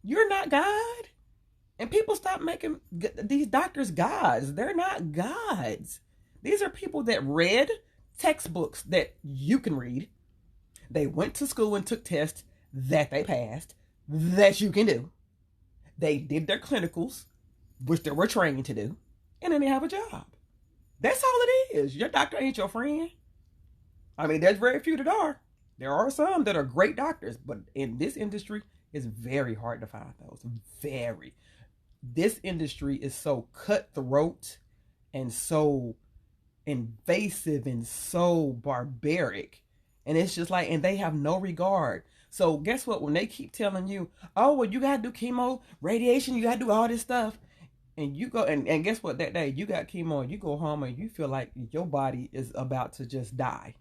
You're not God. And people stop making these doctors gods. They're not gods. These are people that read textbooks that you can read. They went to school and took tests that they passed that you can do. They did their clinicals, which they were trained to do, and then they have a job. That's all it is. Your doctor ain't your friend. I mean, there's very few that are. There are some that are great doctors, but in this industry, it's very hard to find those. Very. This industry is so cutthroat and so invasive and so barbaric. And it's just like, and they have no regard. So guess what? When they keep telling you, oh, well, you got to do chemo, radiation, you got to do all this stuff. And you go, and guess what? That day you got chemo and you go home and you feel like your body is about to just die.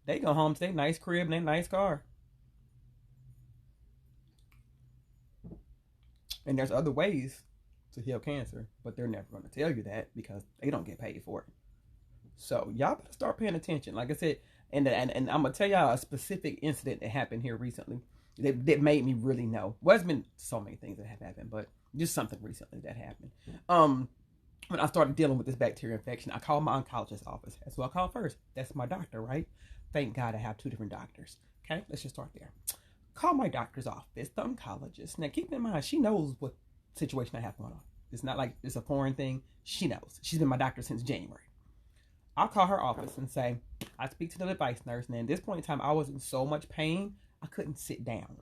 They go home to their nice crib and their nice car. And there's other ways to heal cancer, but they're never going to tell you that because they don't get paid for it. So y'all better start paying attention. Like I said, and I'm gonna tell y'all a specific incident that happened here recently that made me really know. Well, there's been so many things that have happened, but just something recently that happened. When I started dealing with this bacterial infection, I called my oncologist office. That's who I called first. That's my doctor, right? Thank God I have two different doctors. Okay, let's just start there. Call my doctor's office, the oncologist. Now, keep in mind, she knows what situation I have going on. It's not like it's a foreign thing. She knows. She's been my doctor since January. I'll call her office and say, I speak to the advice nurse. And at this point in time, I was in so much pain, I couldn't sit down.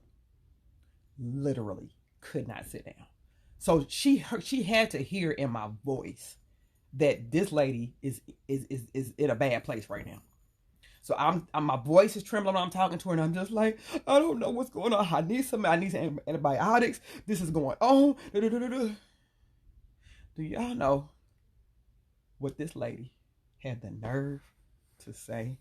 Literally could not sit down. So she had to hear in my voice that this lady is in a bad place right now. So I'm my voice is trembling when I'm talking to her, and I'm just like, I don't know what's going on. I need some antibiotics. This is going on. Do y'all know what this lady had the nerve to say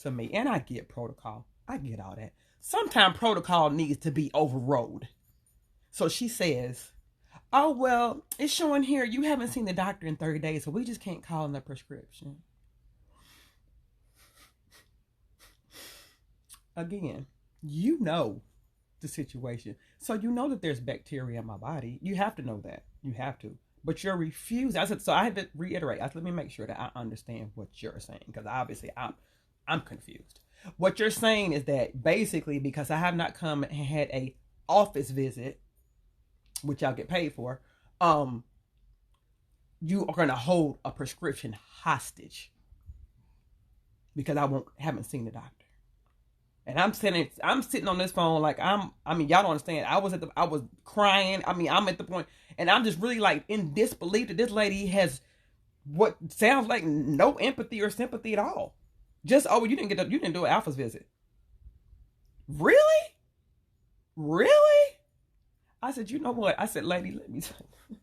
to me? And I get protocol. I get all that. Sometimes protocol needs to be overrode. So she says, oh, well, it's showing here you haven't seen the doctor in 30 days, so we just can't call in the prescription. Again, you know the situation. So you know that there's bacteria in my body. You have to know that. You have to. But you're refusing. So I had to reiterate. Let me make sure that I understand what you're saying, because obviously I'm confused. What you're saying is that basically because I have not come and had a office visit, which I'll get paid for, you are going to hold a prescription hostage because I haven't seen the doctor. And I'm sitting on this phone like y'all don't understand. I was crying. I'm at the point, and I'm just really like in disbelief that this lady has what sounds like no empathy or sympathy at all. Just, oh, you didn't do an alpha's visit. Really? Really? I said, you know what? I said, lady, let me tell you.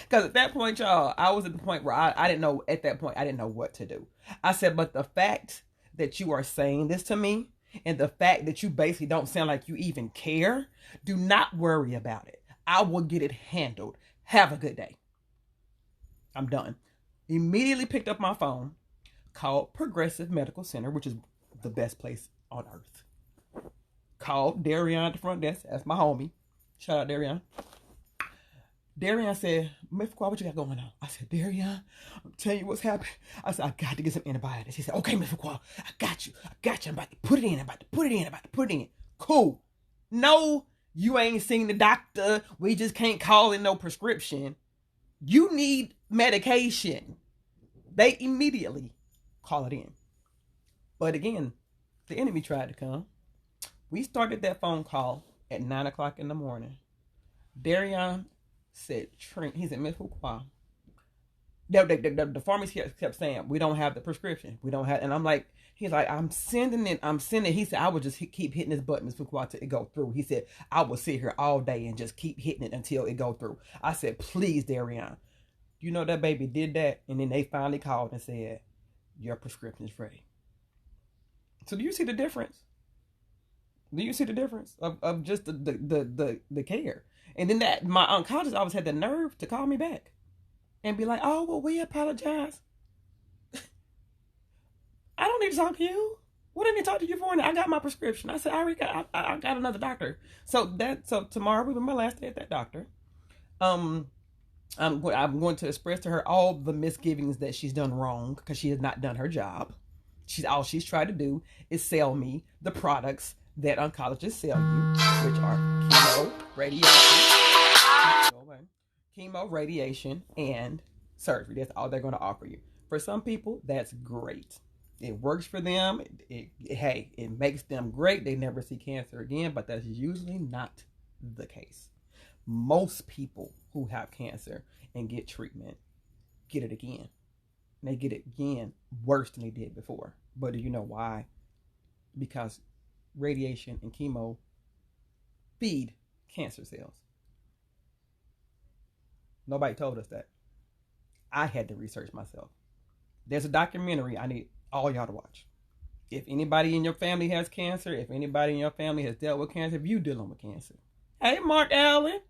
Because at that point, y'all, I was at the point where I didn't know, at that point, I didn't know what to do. I said, but the fact that you are saying this to me, and the fact that you basically don't sound like you even care, do not worry about it. I will get it handled. Have a good day. I'm done. Immediately picked up my phone, called Progressive Medical Center, which is the best place on earth. Called Darian at the front desk. That's my homie. Shout out, Darian. Darian said, Miss Qua, what you got going on? I said, Darian, I'm telling you what's happening. I said, I got to get some antibiotics. He said, okay, Miss Qua, I got you. I'm about to put it in. Cool. No, you ain't seen the doctor. We just can't call in no prescription. You need medication. They immediately call it in. But again, the enemy tried to come. We started that phone call at 9 o'clock in the morning. Darian said, he said, Miss Fuqua, the pharmacy kept saying, we don't have the prescription. We don't have, and I'm like, he's like, I'm sending it. He said, I would just keep hitting this button, Miss Fuqua, till it go through. He said, I will sit here all day and just keep hitting it until it go through. I said, please, Darian. You know that baby did that, and then they finally called and said, your prescription is ready. So do you see the difference? Do you see the difference of just the care? And then that my oncologist always had the nerve to call me back and be like, oh, well, we apologize. I don't need to talk to you. What didn't they talk to you for? And I got my prescription. I said, I got another doctor. So tomorrow will be my last day at that doctor. I'm going to express to her all the misgivings that she's done wrong because she has not done her job. All she's tried to do is sell me the products that oncologists sell you, which are chemo, radiation, and surgery. That's all they're going to offer you. For some people, that's great. It works for them. It makes them great. They never see cancer again, but that's usually not the case. Most people who have cancer and get treatment get it again. And they get it again worse than they did before. But do you know why? Because radiation and chemo feed cancer cells. Nobody told us that. I had to research myself. There's a documentary I need all y'all to watch. If anybody in your family has cancer, if anybody in your family has dealt with cancer, if you're dealing with cancer, hey, Mark Allen,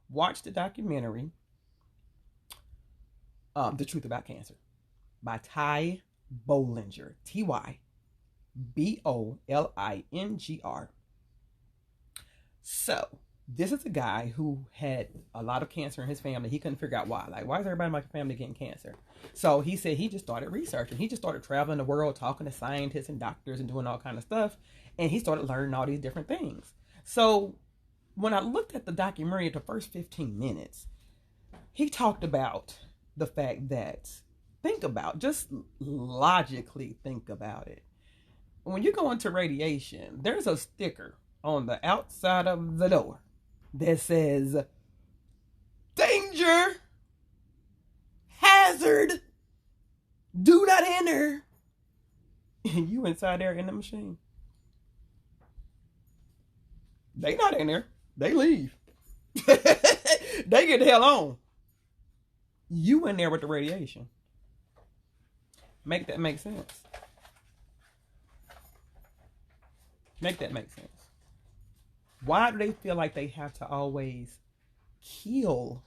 watch the documentary, The Truth About Cancer, by Ty Bollinger, Tybollinger. So, this is a guy who had a lot of cancer in his family. He couldn't figure out why. Like, why is everybody in my family getting cancer? So he said he just started researching. He just started traveling the world, talking to scientists and doctors and doing all kind of stuff. And he started learning all these different things. So when I looked at the documentary at the first 15 minutes, he talked about the fact that, just logically think about it. When you go into radiation, there's a sticker on the outside of the door that says, danger, hazard, do not enter. And you inside there in the machine. They not in there. They leave. They get the hell on. You in there with the radiation. Make that make sense. Make that make sense. Why do they feel like they have to always kill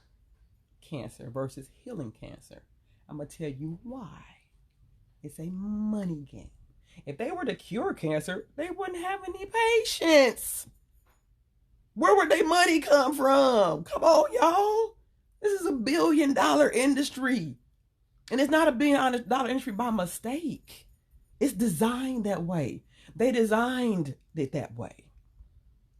cancer versus healing cancer? I'm going to tell you why. It's a money game. If they were to cure cancer, they wouldn't have any patients. Where would their money come from? Come on, y'all. This is $1 billion industry. And it's not a $1 billion industry by mistake. It's designed that way. They designed it that way.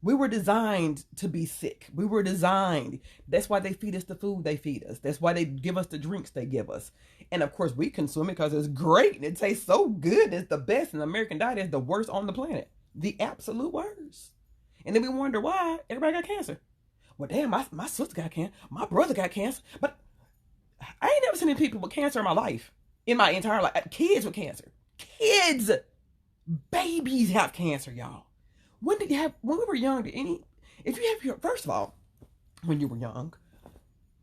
We were designed to be sick. We were designed. That's why they feed us the food they feed us. That's why they give us the drinks they give us. And of course, we consume it because it's great. And it tastes so good. It's the best. And the American diet is the worst on the planet. The absolute worst. And then we wonder why everybody got cancer. Well, damn, my sister got cancer. My brother got cancer. But I ain't never seen any people with cancer in my life. In my entire life. Kids with cancer. Kids. Babies have cancer, y'all. When we were young, first of all, when you were young,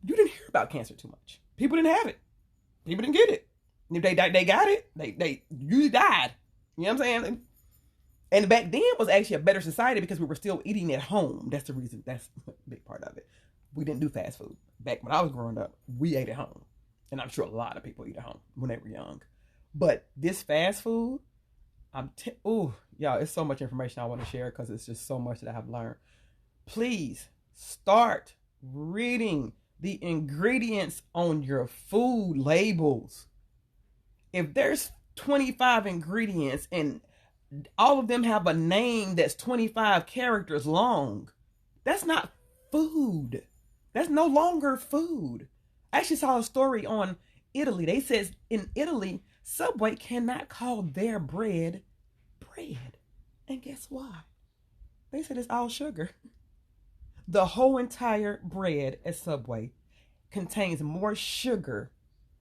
you didn't hear about cancer too much. People didn't have it. People didn't get it. If they got it, they usually died. You know what I'm saying? And back then was actually a better society because we were still eating at home. That's the reason. That's a big part of it. We didn't do fast food. Back when I was growing up, we ate at home. And I'm sure a lot of people eat at home when they were young. But this fast food, y'all, it's so much information I want to share because it's just so much that I have learned. Please start reading the ingredients on your food labels. If there's 25 ingredients and all of them have a name that's 25 characters long, that's not food. That's no longer food. I actually saw a story on Italy. They said in Italy, Subway cannot call their bread. And guess why? They said it's all sugar. The whole entire bread at Subway contains more sugar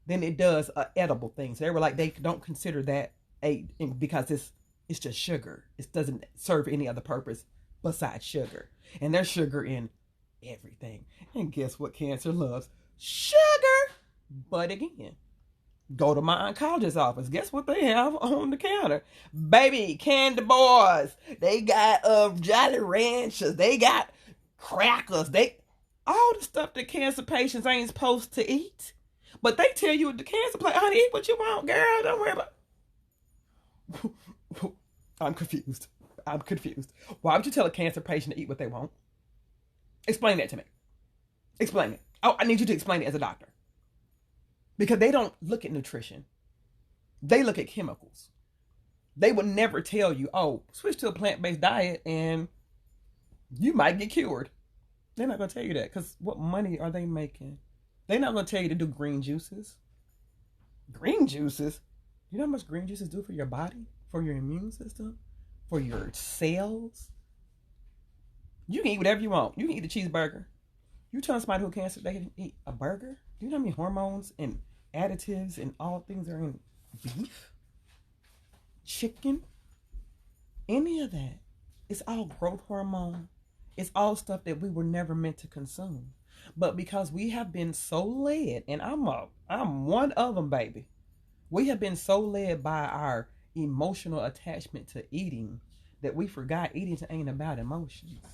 than it does edible things. They were like, they don't consider that because it's just sugar. It doesn't serve any other purpose besides sugar. And there's sugar in everything. And guess what cancer loves? Sugar. But again, go to my oncologist's office. Guess what they have on the counter? Baby, candy bars. They got Jolly Ranchers. They got crackers. All the stuff that cancer patients ain't supposed to eat. But they tell you at the cancer place, honey, eat what you want, girl. Don't worry about it. I'm confused. I'm confused. Why would you tell a cancer patient to eat what they want? Explain that to me. Explain it. Oh, I need you to explain it as a doctor. Because they don't look at nutrition. They look at chemicals. They would never tell you, oh, switch to a plant-based diet and you might get cured. They're not going to tell you that because what money are they making? They're not going to tell you to do green juices. Green juices? You know how much green juices do for your body? For your immune system? For your cells? You can eat whatever you want. You can eat a cheeseburger. You tell somebody who has cancer they can eat a burger? Do you know how many hormones and additives and all things are in beef? Chicken? Any of that. It's all growth hormone. It's all stuff that we were never meant to consume. But because we have been so led, and I'm one of them, baby. We have been so led by our emotional attachment to eating that we forgot eating ain't about emotions.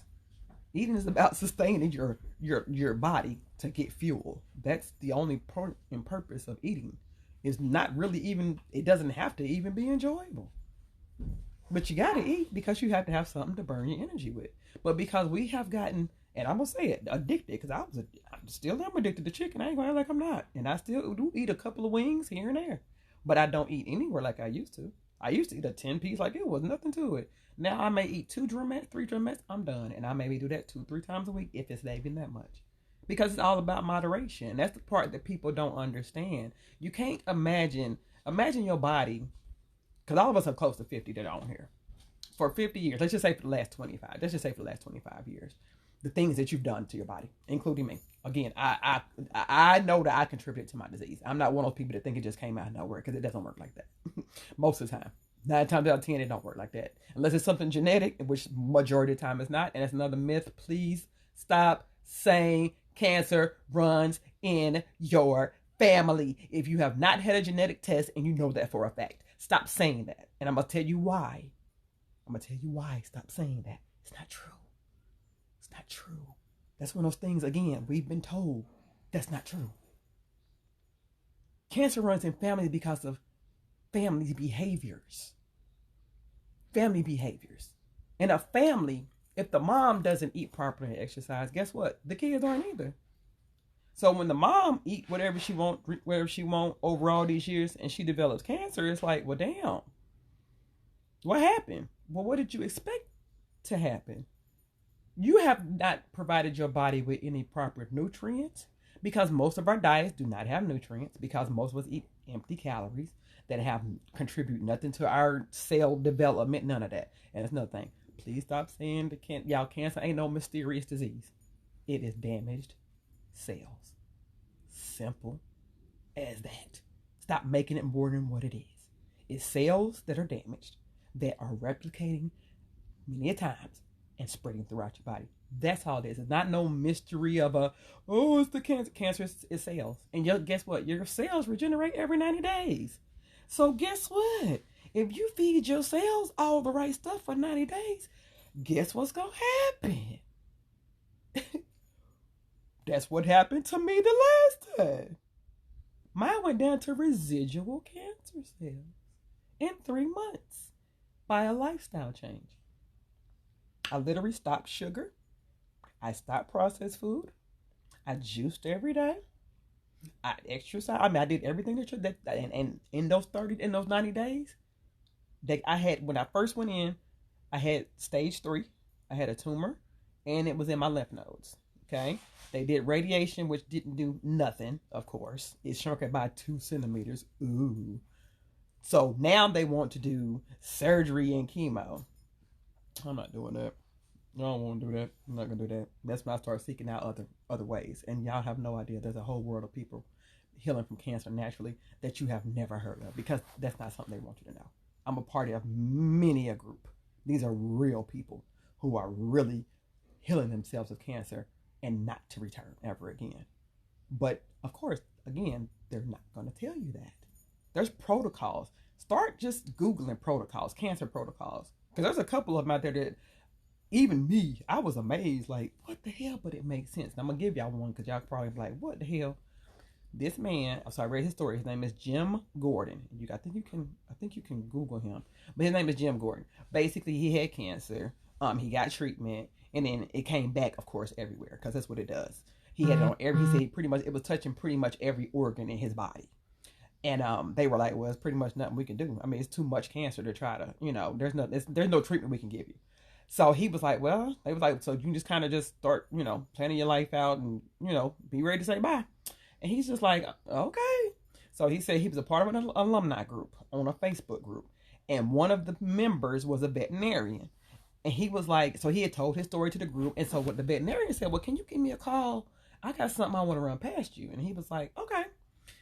Eating is about sustaining your body to get fuel. That's the only point and purpose of eating. It's not really even, it doesn't have to even be enjoyable. But you gotta eat because you have to have something to burn your energy with. But because we have gotten, and I'm gonna say it, addicted, because I'm still addicted to chicken. I ain't gonna act like I'm not. And I still do eat a couple of wings here and there. But I don't eat anywhere like I used to. I used to eat a 10-piece like it was nothing to it. Now I may eat 2 drumettes, 3 drumettes, I'm done. And I maybe do that 2-3 times a week if it's even that much. Because it's all about moderation. That's the part that people don't understand. You can't imagine your body, because all of us are close to 50 that are on here. For 50 years, let's just say for the last 25. Let's just say for the last 25 years. The things that you've done to your body, including me. Again, I know that I contributed to my disease. I'm not one of those people that think it just came out of nowhere, because it doesn't work like that. Most of the time. 9 times out of 10, it don't work like that. Unless it's something genetic, which majority of the time it's not. And that's another myth. Please stop saying cancer runs in your family. If you have not had a genetic test and you know that for a fact, stop saying that. And I'm going to tell you why. Stop saying that. It's not true. It's not true. That's one of those things, again, we've been told that's not true. Cancer runs in families because of family behaviors. Family behaviors. In a family, if the mom doesn't eat properly and exercise, guess what? The kids aren't either. So when the mom eat whatever she want over all these years and she develops cancer, it's like, well, damn. What happened? Well, what did you expect to happen? You have not provided your body with any proper nutrients because most of our diets do not have nutrients because most of us eat empty calories that contribute nothing to our cell development, none of that. And it's another thing. Please stop saying cancer ain't no mysterious disease. It is damaged cells. Simple as that. Stop making it more than what it is. It's cells that are damaged that are replicating many times and spreading throughout your body. That's all it is. It's not no mystery of it's the cancer. Cancer is cells. And guess what? Your cells regenerate every 90 days. So guess what? If you feed your cells all the right stuff for 90 days, guess what's going to happen? That's what happened to me the last time. Mine went down to residual cancer cells in 3 months by a lifestyle change. I literally stopped sugar. I stopped processed food. I juiced every day. I exercised. I did everything that and in those 90 days, that I had, when I first went in, I had stage 3. I had a tumor, and it was in my lymph nodes. Okay, they did radiation, which didn't do nothing. Of course, it shrunk it by 2 centimeters. Ooh. So now they want to do surgery and chemo. I'm not doing that. I don't want to do that. I'm not going to do that. That's when I start seeking out other ways. And y'all have no idea. There's a whole world of people healing from cancer naturally that you have never heard of, because that's not something they want you to know. I'm a part of many a group. These are real people who are really healing themselves of cancer and not to return ever again. But of course, again, they're not going to tell you that. There's protocols. Start just Googling protocols, cancer protocols. Because there's a couple of them out there that, even me, I was amazed, like, what the hell? But it makes sense. And I'm going to give y'all one because y'all probably be like, what the hell? This man, I'm sorry, I read his story. His name is Jim Gordon. I think you can Google him. But his name is Jim Gordon. Basically, he had cancer. He got treatment, and then it came back, of course, everywhere, because that's what it does. He had it on every. He said pretty much it was touching pretty much every organ in his body. And they were like, well, it's pretty much nothing we can do. I mean, it's too much cancer to try to, there's no treatment we can give you. So he was like, well, they was like, so you can just kind of just start, planning your life out and, be ready to say bye. And he's just like, okay. So he said he was a part of an alumni group on a Facebook group. And one of the members was a veterinarian. And he was like, so he had told his story to the group. And so what the veterinarian said, well, can you give me a call? I got something I want to run past you. And he was like, okay.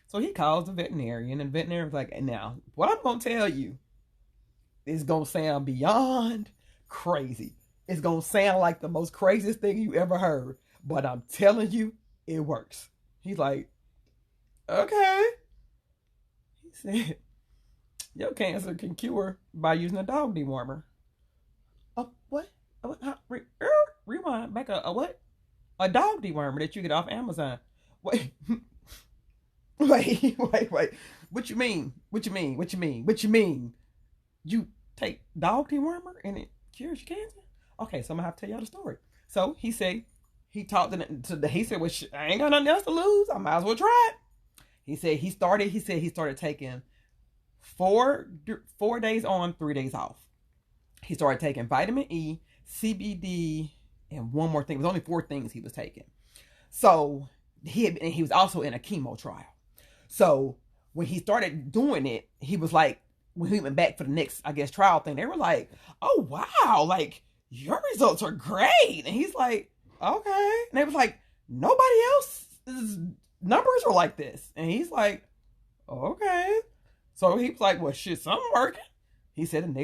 So he calls the veterinarian, and the veterinarian was like, and now, what I'm going to tell you is going to sound beyond crazy. It's going to sound like the most craziest thing you ever heard, but I'm telling you, it works. He's like, okay. He said, your cancer can cure by using a dog dewormer. What? Rewind back. A what? A dog dewormer that you get off Amazon. Wait. Wait. What you mean? You take dog dewormer and it cures your cancer? Okay, so I'm gonna have to tell y'all the story. So he said, he talked he said, well, I ain't got nothing else to lose. I might as well try it. He said he started taking 4 days on, 3 days off. He started taking vitamin E, CBD, and one more thing. It was only 4 things he was taking. So he was also in a chemo trial. So when he started doing it, he was like, when he went back for the next, I guess, trial thing, they were like, oh, wow, like, your results are great. And he's like, okay. And they was like, nobody else's numbers are like this. And he's like, okay. So he was like, well, shit, something working. He said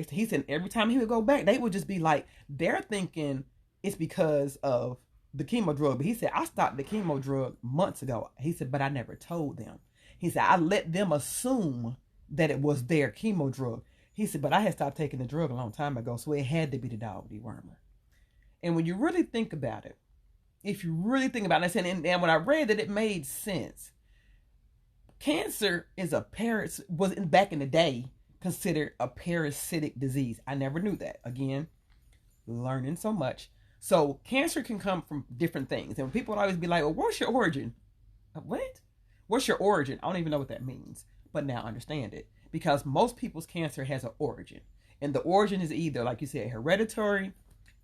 every time he would go back, they would just be like, they're thinking it's because of the chemo drug. But he said, I stopped the chemo drug months ago. He said, but I never told them. He said, I let them assume that it was their chemo drug. He said, but I had stopped taking the drug a long time ago, so it had to be the dog dewormer. And when you really think about it, and when I read that, it made sense. Cancer is was back in the day considered a parasitic disease. I never knew that. Again, learning so much. So cancer can come from different things. And people would always be like, well, what's your origin? What? What's your origin? I don't even know what that means. But now I understand it. Because most people's cancer has an origin. And the origin is either, like you said, hereditary,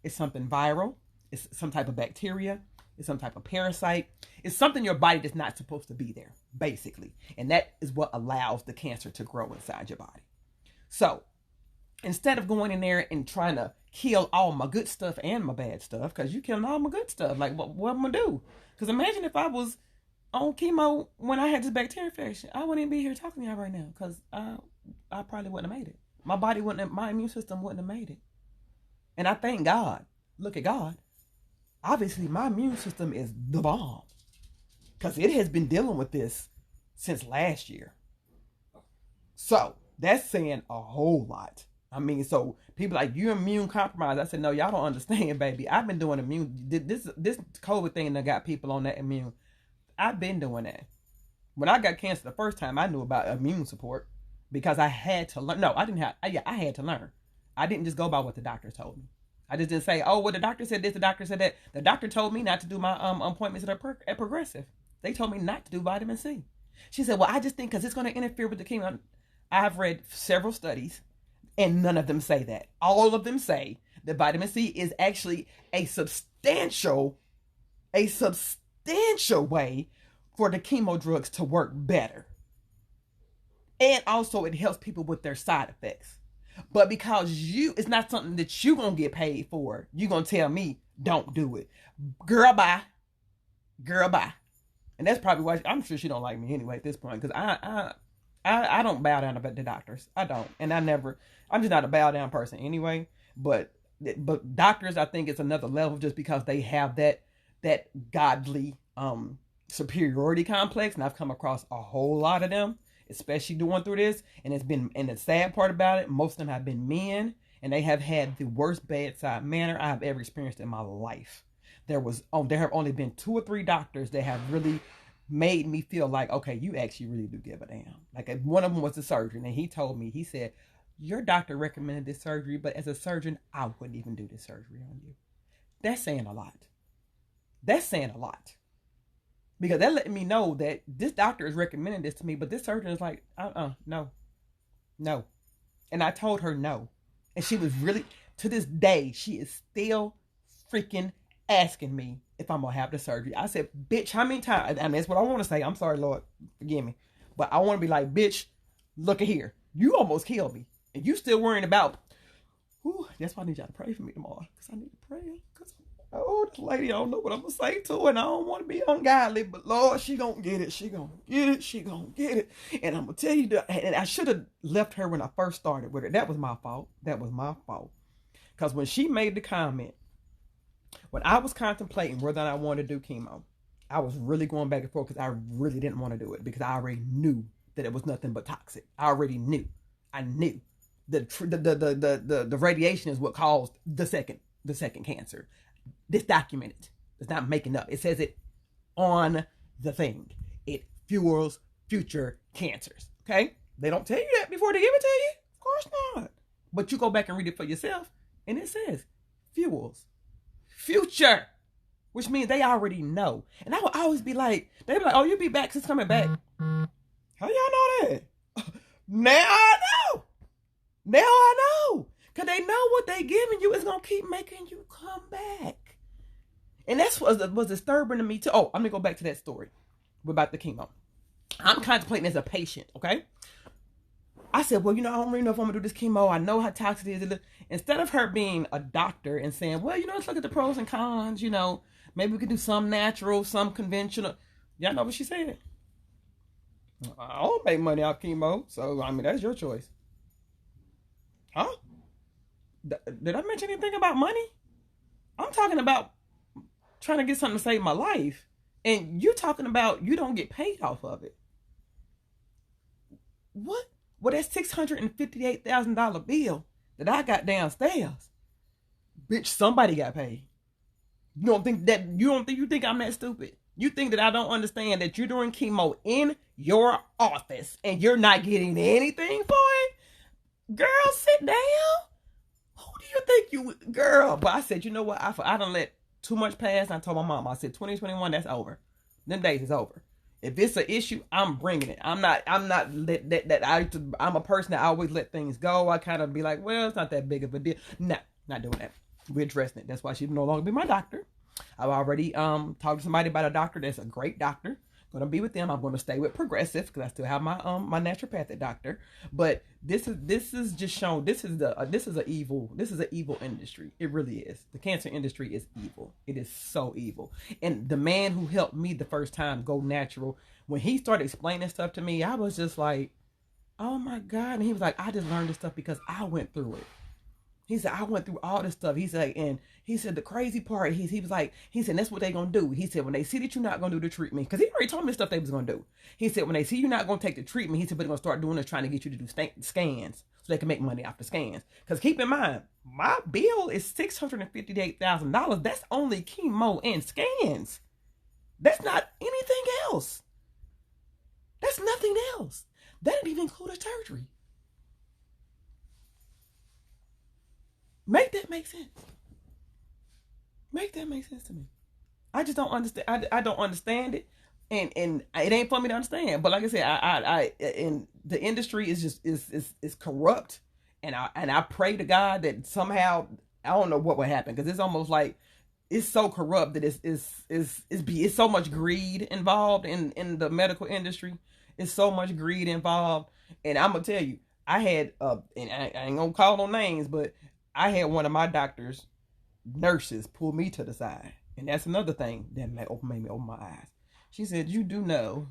it's something viral, it's some type of bacteria, it's some type of parasite. It's something your body is not supposed to be there, basically. And that is what allows the cancer to grow inside your body. So instead of going in there and trying to kill all my good stuff and my bad stuff, because you killing all my good stuff, like what am I gonna do? Because imagine if I was on chemo when I had this bacteria infection, I wouldn't even be here talking to y'all right now, because I probably wouldn't have made it. My immune system wouldn't have made it. And I thank God. Look at God. Obviously, my immune system is the bomb, because it has been dealing with this since last year. So that's saying a whole lot. I mean, so people like, you immune compromised. I said, no, y'all don't understand, baby. I've been doing this COVID thing that got people on that immune. I've been doing that. When I got cancer the first time, I knew about immune support because I had to learn. No, I didn't have. I had to learn. I didn't just go by what the doctor told me. I just didn't say, oh, well, the doctor said this, the doctor said that. The doctor told me not to do my appointments at Progressive. They told me not to do vitamin C. She said, well, I just think because it's going to interfere with the chemo. I've read several studies, and none of them say that. All of them say that vitamin C is actually a substantial way for the chemo drugs to work better. And also it helps people with their side effects. But because it's not something that you're going to get paid for, you're going to tell me, don't do it. Girl, bye. And that's probably why I'm sure she don't like me anyway at this point, because I don't bow down to the doctors. I don't. And I'm just not a bow down person anyway. But doctors, I think it's another level just because they have that godly superiority complex. And I've come across a whole lot of them, especially going through this. And the sad part about it, most of them have been men, and they have had the worst bedside manner I have ever experienced in my life. There have only been 2 or 3 doctors that have really made me feel like, okay, you actually really do give a damn. Like one of them was a surgeon, and he told me, he said, your doctor recommended this surgery, but as a surgeon, I wouldn't even do this surgery on you. That's saying a lot. That's saying a lot. Because that letting me know that this doctor is recommending this to me, but this surgeon is like, no. And I told her no. And she was really, to this day, she is still freaking asking me if I'm going to have the surgery. I said, bitch, how many times? And that's what I want to say. I'm sorry, Lord. Forgive me. But I want to be like, bitch, look at here. You almost killed me. And you still worrying about, that's why I need y'all to pray for me tomorrow. Because I need to pray. Because, this lady, I don't know what I'm going to say to her. And I don't want to be ungodly. But Lord, she going to get it. She going to get it. She going to get it. And I'm going to tell you that. And I should have left her when I first started with her. That was my fault. That was my fault. Because when she made the comment, when I was contemplating whether or not I wanted to do chemo, I was really going back and forth because I really didn't want to do it because I already knew that it was nothing but toxic. I already knew. I knew the radiation is what caused the second cancer. This documented. It's not making up. It says it on the thing. It fuels future cancers. Okay? They don't tell you that before they give it to you. Of course not. But you go back and read it for yourself, and it says fuels future, which means they already know. And I would always be like, they'd be like, oh, you'll be back since coming back. How y'all know that? Now I know. Now I know. Because they know what they giving you is going to keep making you come back. And that's what was disturbing to me too. Oh, I'm going to go back to that story about the chemo. I'm contemplating as a patient, okay? I said, well, I don't really know if I'm going to do this chemo. I know how toxic it is. Instead of her being a doctor and saying, well, let's look at the pros and cons, maybe we could do some natural, some conventional. Y'all know what she said? I don't make money off chemo, so, that's your choice. Huh? Did I mention anything about money? I'm talking about trying to get something to save my life. And you're talking about you don't get paid off of it. What? Well, that $658,000 bill that I got downstairs, bitch, somebody got paid. You think I'm that stupid? You think that I don't understand that you're doing chemo in your office and you're not getting anything for it? Girl, sit down. Who do you think girl? But I said, you know what? I don't let too much pass. And I told my mom, I said, 2021, that's over. Them days is over. If it's an issue, I'm bringing it. I'm a person that always let things go. I kind of be like, well, it's not that big of a deal. No, not doing that. We're addressing it. That's why she no longer be my doctor. I've already talked to somebody about a doctor that's a great doctor. Going to be with them. I'm going to stay with Progressive because I still have my my naturopathic doctor. But this is just shown. This is an evil industry. It really is. The cancer industry is evil. It is so evil. And the man who helped me the first time go natural, when he started explaining stuff to me, I was just like, oh my God. And he was like, I just learned this stuff because I went through it. He said, I went through all this stuff. He said, and he said, the crazy part, he said, that's what they going to do. He said, when they see that you're not going to do the treatment, because he already told me the stuff they was going to do. He said, when they see you're not going to take the treatment, he said, but they're going to start doing is trying to get you to do scans so they can make money off the scans. Because keep in mind, my bill is $658,000. That's only chemo and scans. That's not anything else. That's nothing else. That didn't even include a surgery. Make that make sense. Make that make sense to me. I just don't understand. I don't understand it, and it ain't for me to understand. But like I said, I and the industry is just is corrupt, and I pray to God that somehow I don't know what would happen because it's almost like it's so corrupt that it's so much greed involved in the medical industry. It's so much greed involved, and I'm gonna tell you, I had and I ain't gonna call no names, but I had one of my doctor's nurses pull me to the side. And that's another thing that made me open my eyes. She said, you do know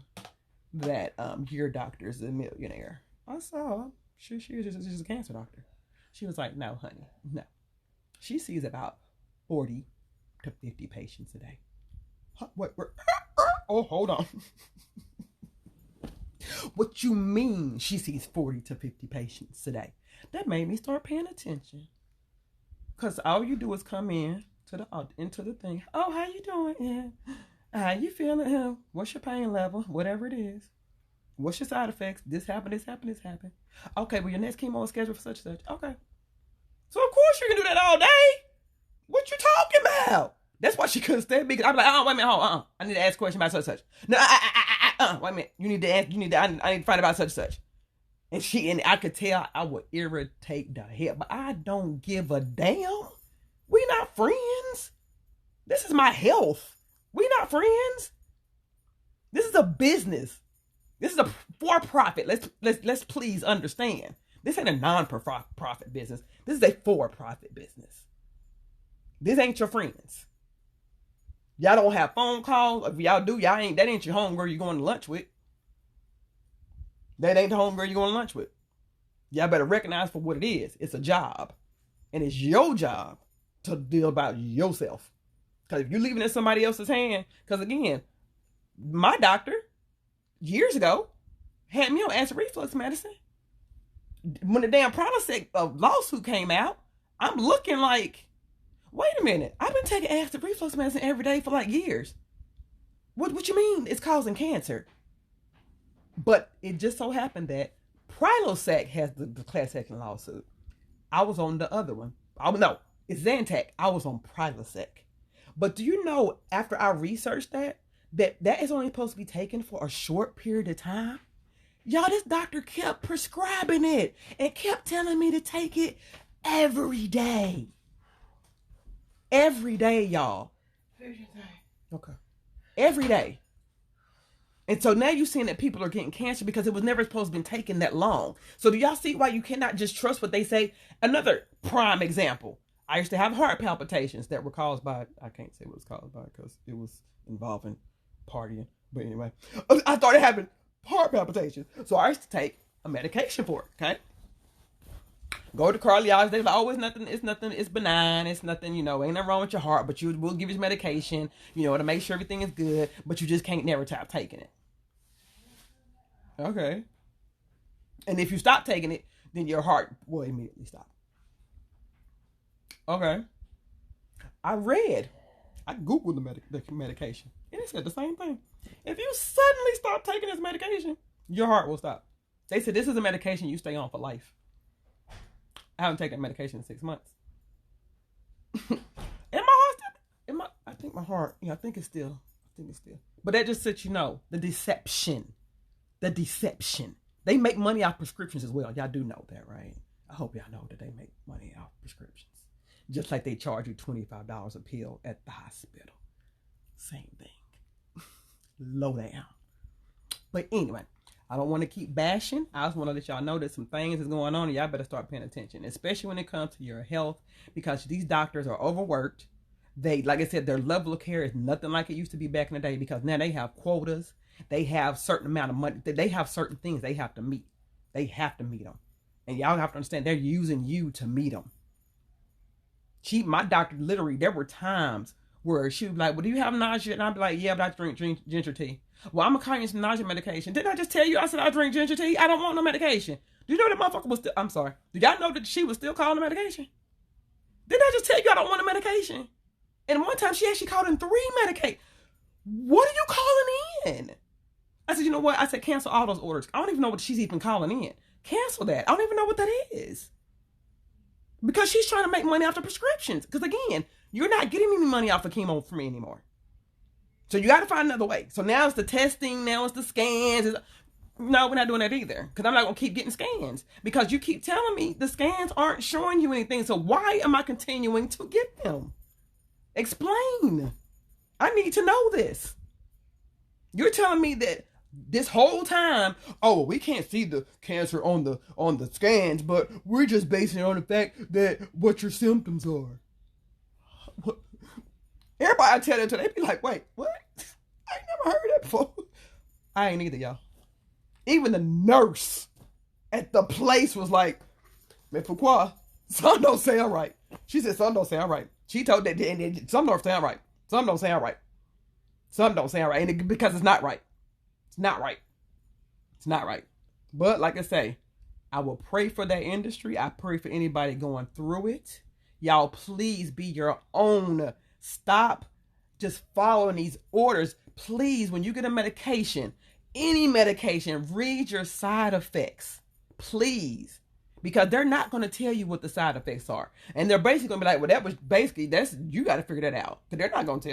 that your doctor's a millionaire. I saw. She's a cancer doctor. She was like, no, honey, no. She sees about 40 to 50 patients a day. What? Oh, hold on. What you mean she sees 40 to 50 patients a day? That made me start paying attention. Because all you do is come into the thing. Oh, how you doing? Yeah. How you feeling? What's your pain level? Whatever it is. What's your side effects? This happened, this happened, this happened. Okay, well, your next chemo is scheduled for such and such. Okay. So, of course, you can do that all day. What you talking about? That's why she couldn't stand me. I'm like, oh, wait a minute, hold on. I need to ask a question about such and such. No, wait a minute. You need to ask, I need to find about such and such. And I could tell I would irritate the hell, but I don't give a damn. We not friends. This is my health. We not friends. This is a business. This is a for-profit. Let's please understand. This ain't a non-profit business. This is a for-profit business. This ain't your friends. Y'all don't have phone calls. If y'all do, that ain't your homegirl you're going to lunch with. That ain't the homegirl you're going to lunch with. Y'all better recognize for what it is. It's a job. And it's your job to deal about yourself. Because if you're leaving it in somebody else's hand, because again, my doctor, years ago, had me on acid reflux medicine. When the damn Prilosec lawsuit came out, I'm looking like, wait a minute, I've been taking acid reflux medicine every day for like years. What you mean it's causing cancer? But it just so happened that Prilosec has the class action lawsuit. I was on the other one. No, it's Zantac. I was on Prilosec. But do you know, after I researched that is only supposed to be taken for a short period of time? Y'all, this doctor kept prescribing it and kept telling me to take it every day. Every day, y'all. Every day. Okay. Every day. And so now you're seeing that people are getting cancer because it was never supposed to be taken that long. So do y'all see why you cannot just trust what they say? Another prime example. I used to have heart palpitations that were caused by, I can't say what it was caused by because it was involving partying. But anyway, I started having heart palpitations. So I used to take a medication for it, okay? Go to cardiologist. They're like, oh, it's nothing, it's benign, it's nothing, ain't nothing wrong with your heart, but we'll give you medication, to make sure everything is good, but you just can't never stop taking it. Okay. And if you stop taking it, then your heart will immediately stop. Okay. I Googled the medication, and it said the same thing. If you suddenly stop taking this medication, your heart will stop. They said this is a medication you stay on for life. I haven't taken that medication in 6 months. And my heart, I think my heart, I think it's still. But that just lets you know, the deception. They make money off prescriptions as well. Y'all do know that, right? I hope y'all know that they make money off prescriptions. Just like they charge you $25 a pill at the hospital. Same thing. Low down. But anyway, I don't want to keep bashing. I just want to let y'all know that some things is going on and y'all better start paying attention, especially when it comes to your health, because these doctors are overworked. They, like I said, their level of care is nothing like it used to be back in the day, because now they have quotas. They have certain amount of money. They have certain things they have to meet. They have to meet them. And y'all have to understand, they're using you to meet them. My doctor, literally, there were times where she would be like, well, do you have nausea? And I'd be like, yeah, but I drink ginger tea. Well, I'm going to call you some nausea medication. Didn't I just tell you I said I drink ginger tea? I don't want no medication. Do you know that motherfucker was still, I'm sorry. Do y'all know that she was still calling the medication? Didn't I just tell you I don't want a medication? And one time she actually called in 3 medications. What are you calling in? I said, you know what? I said, cancel all those orders. I don't even know what she's even calling in. Cancel that. I don't even know what that is. Because she's trying to make money off the prescriptions. Because again, you're not getting any money off of chemo from me anymore. So you got to find another way. So now it's the testing. Now it's the scans. No, we're not doing that either. Because I'm not going to keep getting scans. Because you keep telling me the scans aren't showing you anything. So why am I continuing to get them? Explain. I need to know this. You're telling me that this whole time, oh, we can't see the cancer on the scans, but we're just basing it on the fact that what your symptoms are. What? Everybody I tell them to, they be like, wait, what? I ain't never heard that before. I ain't either, y'all. Even the nurse at the place was like, mais pourquoi? Something don't sound right. She said, something don't sound right. She told that, and something don't sound right. Something don't sound right. Something don't sound right. And because it's not right. It's not right. It's not right. But like I say, I will pray for that industry. I pray for anybody going through it. Y'all, please be your own. Stop just following these orders. please, when you get a medication, any medication, read your side effects, please. Because they're not going to tell you what the side effects are. And they're basically going to be like, well, that was basically, you got to figure that out. Because they're not going to tell